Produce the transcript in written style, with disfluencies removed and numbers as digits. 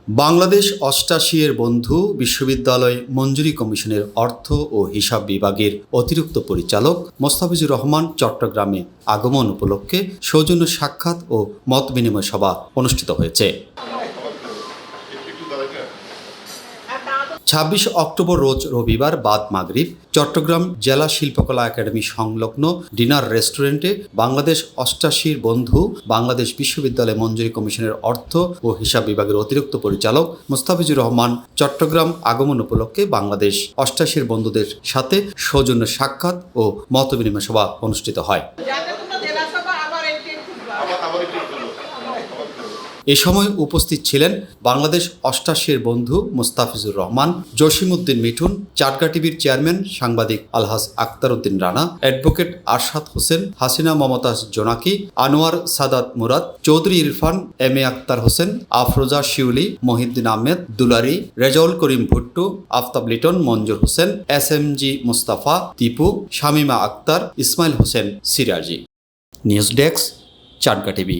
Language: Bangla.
বাংলাদেশ ৮৮ এর বন্ধু বিশ্ববিদ্যালয় মঞ্জুরি কমিশনের অর্থ ও হিসাব বিভাগের অতিরিক্ত পরিচালক মোস্তাফিজুর রহমান চট্টগ্রামে আগমন উপলক্ষে সৌজন্য সাক্ষাৎ ও মতবিনিময় সভা অনুষ্ঠিত হয়েছে। ২৬ অক্টোবর রোজ রবিবার বাদ মাগরিব চট্টগ্রাম জেলা শিল্পকলা একাডেমি সংলগ্ন ডিনার রেস্টুরেন্টে বাংলাদেশ ৮৮ বন্ধু বাংলাদেশ বিশ্ববিদ্যালয় মঞ্জুরি কমিশনের অর্থ ও হিসাব বিভাগের অতিরিক্ত পরিচালক মোস্তাফিজুর রহমান চট্টগ্রাম আগমন উপলক্ষে বাংলাদেশ ৮৮ বন্ধুদের সাথে সৌজন্য সাক্ষাৎ ও মতবিনিময় সভা অনুষ্ঠিত হয়। এ সময় উপস্থিত ছিলেন বাংলাদেশ ৮৮ বন্ধু মোস্তাফিজুর রহমান, জসিমউদ্দিন মিঠুন, চাটগা টিভির চেয়ারম্যান সাংবাদিক Alhaj Akhtar Uddin Rana, advocate Arshad Hossain, Hasina Momtaz Jonaki, Anwar Sadat Murad, Chowdhury Irfan, M A Akhtar Hossain, Afroza Shiuli, Mohiuddin Ahmed Dulari, Rezaul Karim Bhuttu, Aftab Liton, Manjur Hossain, SMG Mustafa, Tipu, Shamima Akhtar, Ismail Hossain Siraji. News desk, Chatga TV.